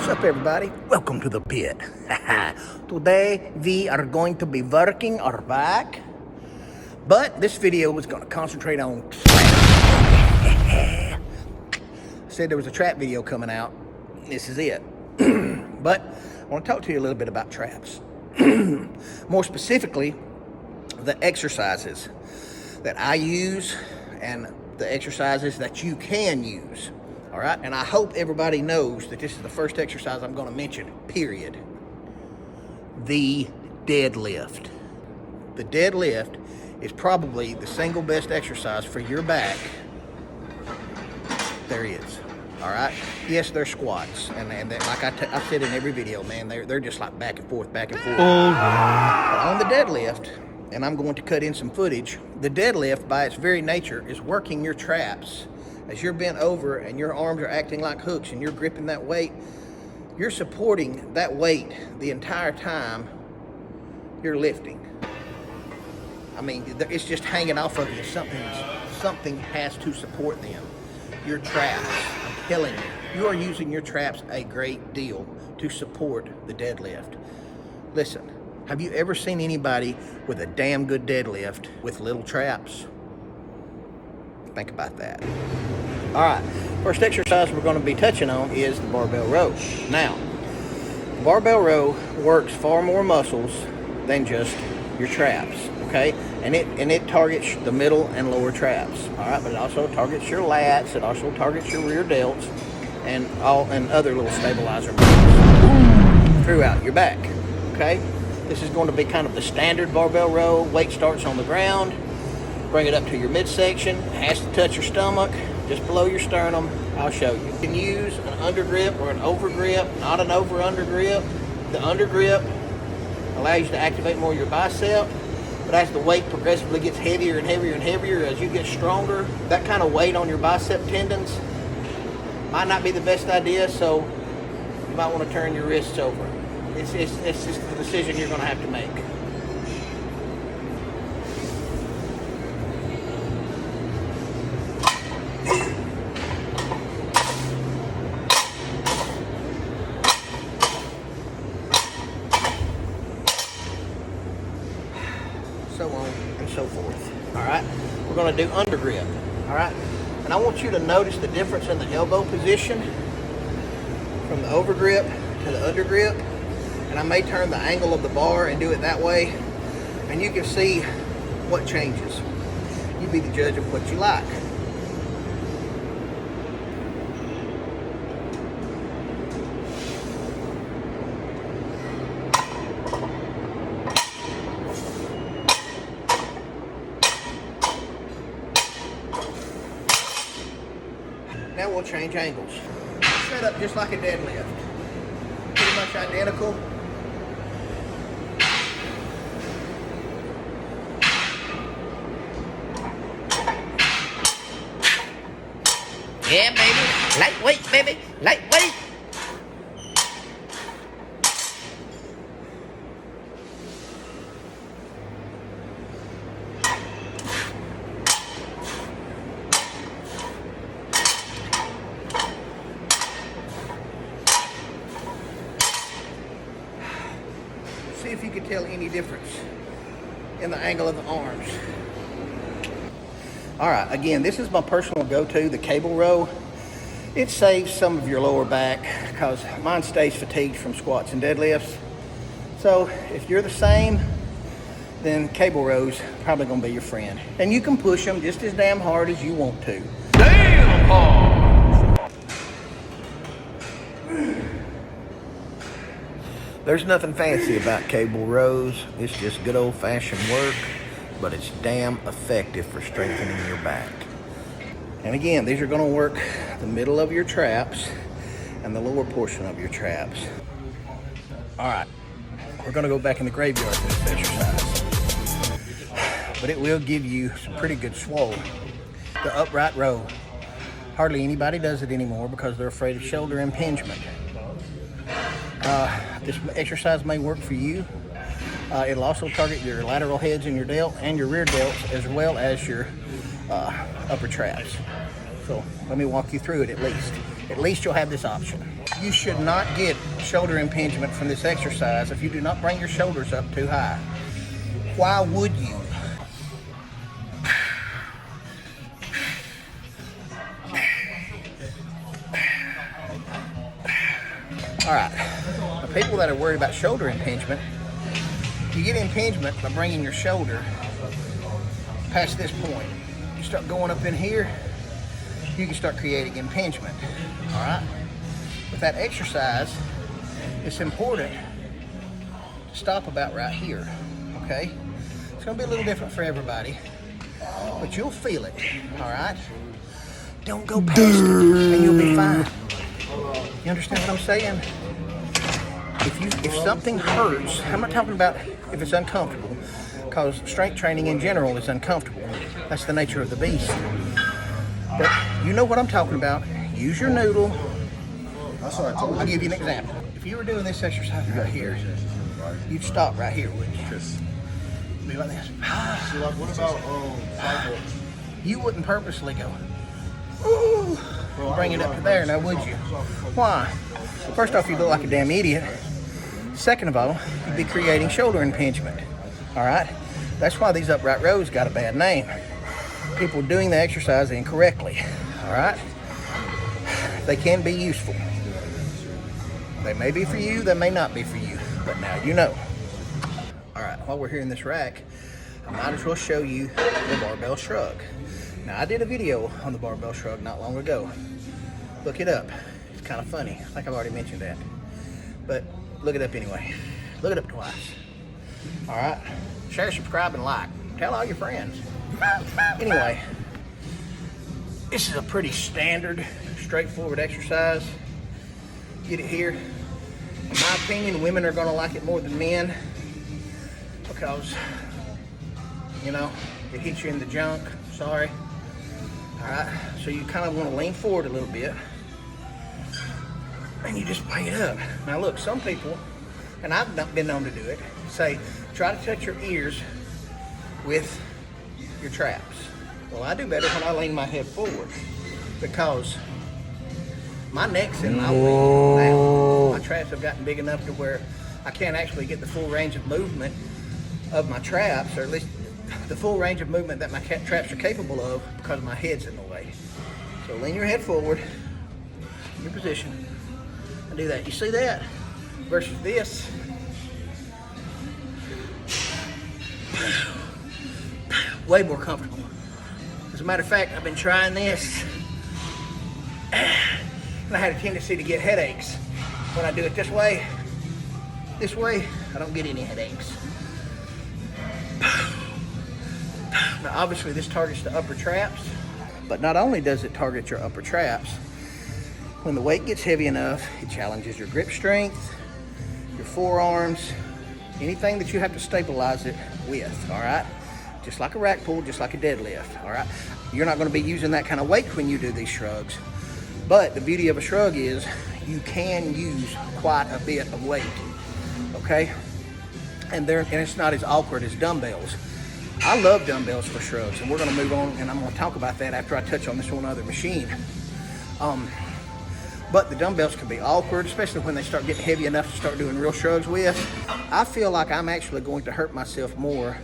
What's up, everybody? Welcome to the pit. Today we are going to be working our back, but this video is going to concentrate on trap. Said there was a trap video coming out. This is it. But I want to talk to you a little bit about traps. More specifically, the exercises that I use and the exercises that you can use. All right, and I hope everybody knows that this is the first exercise I'm going to mention, period. The deadlift. The deadlift is probably the single best exercise for your back there is. All right, yes, they're squats, and like I said in every video, man, they're just like back and forth, back and forth. Oh, yeah. But on the deadlift, and I'm going to cut in some footage, the deadlift by its very nature is working your traps. As you're bent over and your arms are acting like hooks and you're gripping that weight, you're supporting that weight the entire time you're lifting. I mean, it's just hanging off of you. Something has to support them. Your traps, I'm telling you, you are using your traps a great deal to support the deadlift. Listen, have you ever seen anybody with a damn good deadlift with little traps? Think about that. All right, first exercise we're going to be touching on is the barbell row. Now, the barbell row works far more muscles than just your traps, okay? And it targets the middle and lower traps, all right? But it also targets your lats, it also targets your rear delts, and other little stabilizer muscles throughout your back, okay? This is going to be kind of the standard barbell row. Weight starts on the ground. Bring it up to your midsection. It has to touch your stomach, just below your sternum. I'll show you. You can use an undergrip or an overgrip, not an over-undergrip. The undergrip allows you to activate more of your bicep, but as the weight progressively gets heavier and heavier and heavier, as you get stronger, that kind of weight on your bicep tendons might not be the best idea, so you might want to turn your wrists over. It's just a decision you're going to have to make. So on and so forth. All right, we're going to do undergrip. All right, and I want you to notice the difference in the elbow position from the overgrip to the undergrip. And I may turn the angle of the bar and do it that way, and you can see what changes. You be the judge of what you like. Now we'll change angles. Set up just like a deadlift. Pretty much identical. Yeah, baby. Lightweight, baby. Lightweight. See if you can tell any difference in the angle of the arms. All right, again, this is my personal go-to, the cable row. It saves some of your lower back because mine stays fatigued from squats and deadlifts. So if you're the same, then cable row's probably gonna be your friend. And you can push them just as damn hard as you want to. Damn hard! There's nothing fancy about cable rows. It's just good old-fashioned work, but it's damn effective for strengthening your back. And again, these are going to work the middle of your traps and the lower portion of your traps. All right, we're going to go back in the graveyard for this exercise, but it will give you some pretty good swole. The upright row. Hardly anybody does it anymore because they're afraid of shoulder impingement. This exercise may work for you. It'll also target your lateral heads in your delt and your rear delts, as well as your upper traps. So let me walk you through it at least. At least you'll have this option. You should not get shoulder impingement from this exercise if you do not bring your shoulders up too high. Why would you? All right, the people that are worried about shoulder impingement, you get impingement by bringing your shoulder past this point. You start going up in here, you can start creating impingement, all right? With that exercise, it's important to stop about right here, okay? It's gonna be a little different for everybody, but you'll feel it, all right? Don't go past it, and you'll be fine. You understand what I'm saying? If something hurts, I'm not talking about if it's uncomfortable, because strength training in general is uncomfortable. That's the nature of the beast. But you know what I'm talking about. Use your noodle. I'll give you an example. If you were doing this exercise right here, you'd stop right here, wouldn't you? Be like this. So like, what about sidewalks? You wouldn't purposely go, ooh, bring it up to there, now would you? Why? First off, you look like a damn idiot. Second of all, you'd be creating shoulder impingement. All right? That's why these upright rows got a bad name. People doing the exercise incorrectly. All right? They can be useful. They may be for you, they may not be for you, but now you know. All right, while we're here in this rack, I might as well show you the barbell shrug. Now, I did a video on the barbell shrug not long ago. Look it up. It's kind of funny. I think I've already mentioned that. But look it up anyway. Look it up twice. All right? Share, subscribe, and like. Tell all your friends. Anyway, this is a pretty standard, straightforward exercise. Get it here. In my opinion, women are going to like it more than men because, you know, it hits you in the junk. Sorry. All right, so you kind of want to lean forward a little bit and you just bring it up. Now look, some people, and I've not been known to do it, say try to touch your ears with your traps. Well, I do better when I lean my head forward because my neck's in my way now. My traps have gotten big enough to where I can't actually get the full range of movement of my traps, or at least the full range of movement that my traps are capable of because my head's in the way. So lean your head forward, your position, and do that. You see that? Versus this. Way more comfortable. As a matter of fact, I've been trying this, and I had a tendency to get headaches. When I do it this way, I don't get any headaches. Now obviously this targets the upper traps, but not only does it target your upper traps, when the weight gets heavy enough, it challenges your grip strength, your forearms, anything that you have to stabilize it with, all right? Just like a rack pull, just like a deadlift, all right? You're not gonna be using that kind of weight when you do these shrugs, but the beauty of a shrug is you can use quite a bit of weight, okay? And it's not as awkward as dumbbells. I love dumbbells for shrugs, and we're gonna move on, and I'm gonna talk about that after I touch on this one other machine. But the dumbbells can be awkward, especially when they start getting heavy enough to start doing real shrugs with. I feel like I'm actually going to hurt myself more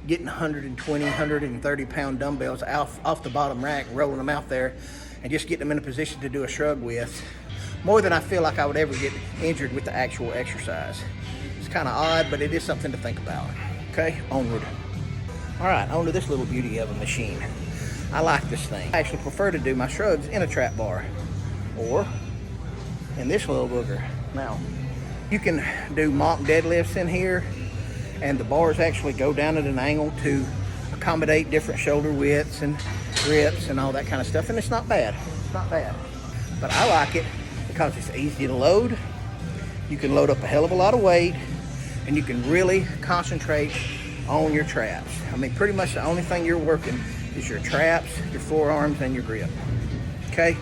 getting 120, 130 pound dumbbells off the bottom rack, rolling them out there, and just getting them in a position to do a shrug with, more than I feel like I would ever get injured with the actual exercise. It's kind of odd, but it is something to think about. Okay, onward. All right, on to this little beauty of a machine. I like this thing. I actually prefer to do my shrugs in a trap bar or in this little booger. Now, you can do mock deadlifts in here, and the bars actually go down at an angle to accommodate different shoulder widths and grips and all that kind of stuff, and it's not bad. It's not bad. But I like it because it's easy to load. You can load up a hell of a lot of weight, and you can really concentrate on your traps. I mean, pretty much the only thing you're working is your traps, your forearms, and your grip. Okay?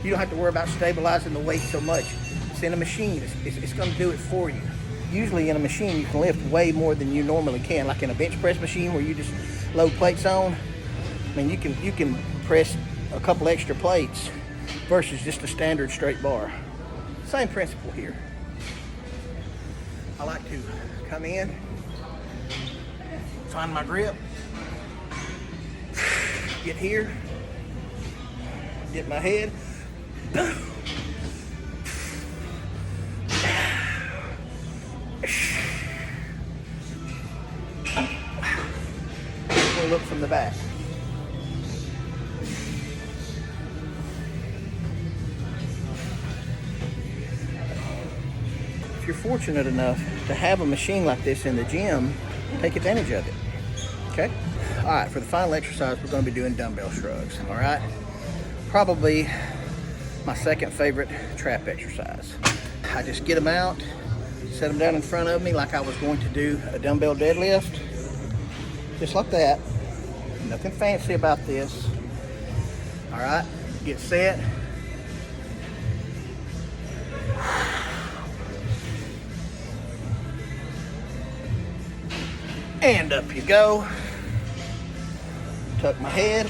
You don't have to worry about stabilizing the weight so much. It's in a machine. It's going to do it for you. Usually in a machine, you can lift way more than you normally can. Like in a bench press machine where you just load plates on, I mean, you can press a couple extra plates versus just a standard straight bar. Same principle here. I like to come in, find my grip, get here, dip my head, we'll look from the back. If you're fortunate enough to have a machine like this in the gym, take advantage of it, okay? All right, for the final exercise, we're gonna be doing dumbbell shrugs, all right? Probably my second favorite trap exercise. I just get them out, set them down in front of me like I was going to do a dumbbell deadlift, just like that. Nothing fancy about this. All right, get set. And up you go. Tuck my head.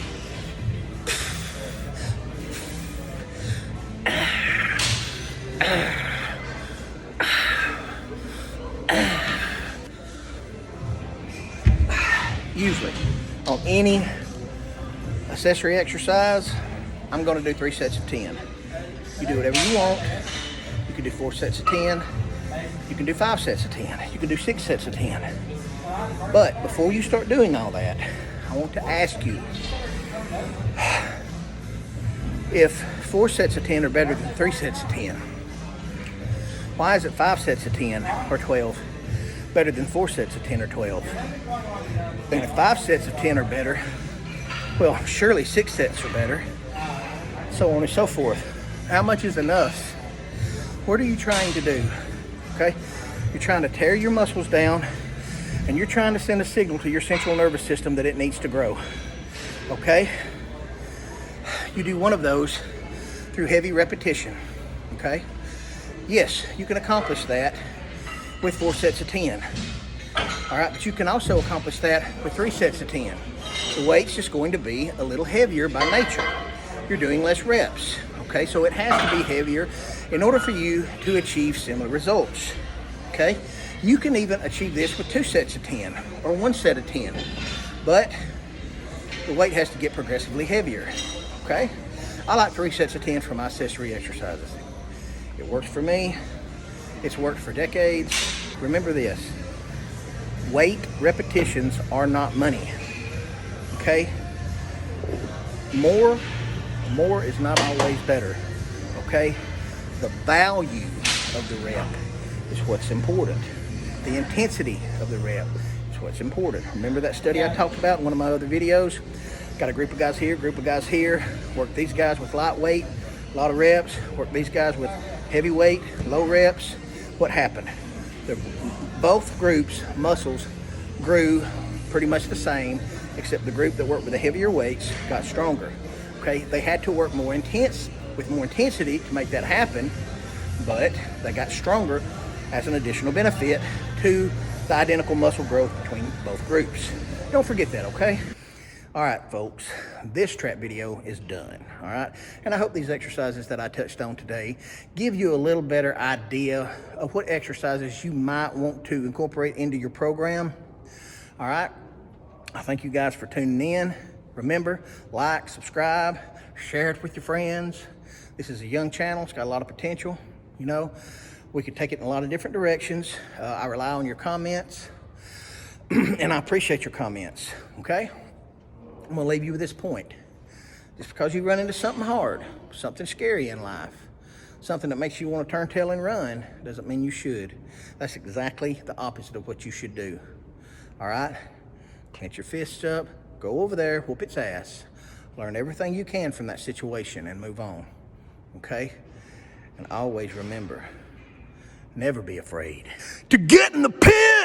Usually, on any accessory exercise, I'm going to do 3 sets of 10. You do whatever you want. You can do 4 sets of 10. You can do 5 sets of 10. You can do 6 sets of 10. But before you start doing all that, I want to ask you if 4 sets of 10 are better than 3 sets of 10. Why is it 5 sets of 10 or 12 better than 4 sets of 10 or 12? And if 5 sets of 10 are better, well, surely 6 sets are better, so on and so forth. How much is enough? What are you trying to do? Okay? You're trying to tear your muscles down, and you're trying to send a signal to your central nervous system that it needs to grow. Okay? You do one of those through heavy repetition. Okay? Yes, you can accomplish that with 4 sets of 10. All right, but you can also accomplish that with 3 sets of 10. The weight's just going to be a little heavier by nature. You're doing less reps, okay? So it has to be heavier in order for you to achieve similar results, okay? You can even achieve this with 2 sets of 10 or 1 set of 10, but the weight has to get progressively heavier, okay? I like 3 sets of 10 for my accessory exercises. It works for me. It's worked for decades. Remember this. Weight repetitions are not money, okay? More is not always better, okay? The value of the rep is what's important. The intensity of the rep is what's important. Remember that study I talked about in one of my other videos? Got a group of guys here, group of guys here. Work these guys with light weight, a lot of reps. Work these guys with heavy weight, low reps. What happened? Both groups' muscles grew pretty much the same, except the group that worked with the heavier weights got stronger. Okay, they had to work more intense, with more intensity to make that happen, but they got stronger as an additional benefit to the identical muscle growth between both groups. Don't forget that, okay? All right, folks, this trap video is done, all right? And I hope these exercises that I touched on today give you a little better idea of what exercises you might want to incorporate into your program, all right? I thank you guys for tuning in. Remember, like, subscribe, share it with your friends. This is a young channel. It's got a lot of potential, you know? We could take it in a lot of different directions. I rely on your comments, and I appreciate your comments, okay? I'm gonna leave you with this point. Just because you run into something hard, something scary in life, something that makes you want to turn tail and run, doesn't mean you should. That's exactly the opposite of what you should do. All right? Clench your fists up, go over there, whoop its ass. Learn everything you can from that situation and move on. Okay? And always remember, never be afraid to get in the pit!